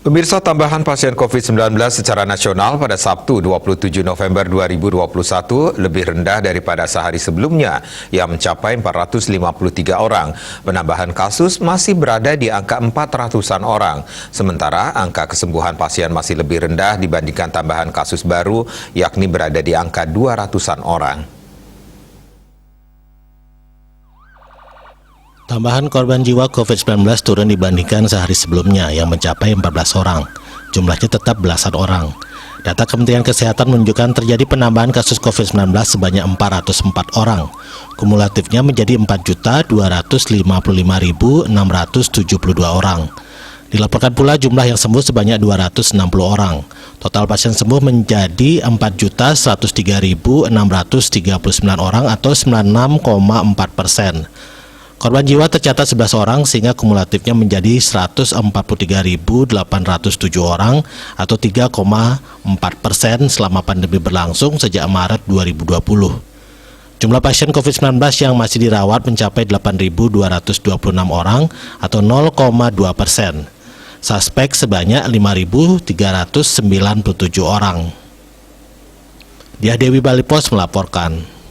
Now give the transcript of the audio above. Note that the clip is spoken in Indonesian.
Pemirsa, tambahan pasien COVID-19 secara nasional pada Sabtu 27 November 2021 lebih rendah daripada sehari sebelumnya yang mencapai 453 orang. Penambahan kasus masih berada di angka 400-an orang. Sementara angka kesembuhan pasien masih lebih rendah dibandingkan tambahan kasus baru yakni berada di angka 200-an orang. Tambahan korban jiwa COVID-19 turun dibandingkan sehari sebelumnya yang mencapai 14 orang. Jumlahnya tetap belasan orang. Data Kementerian Kesehatan menunjukkan terjadi penambahan kasus COVID-19 sebanyak 404 orang. Kumulatifnya menjadi 4.255.672 orang. Dilaporkan pula jumlah yang sembuh sebanyak 260 orang. Total pasien sembuh menjadi 4.103.639 orang atau 96,4%. Korban jiwa tercatat 11 orang sehingga kumulatifnya menjadi 143.807 orang atau 3,4% selama pandemi berlangsung sejak Maret 2020. Jumlah pasien COVID-19 yang masih dirawat mencapai 8.226 orang atau 0,2%. Suspek sebanyak 5.397 orang. Diah Dewi Bali Pos melaporkan.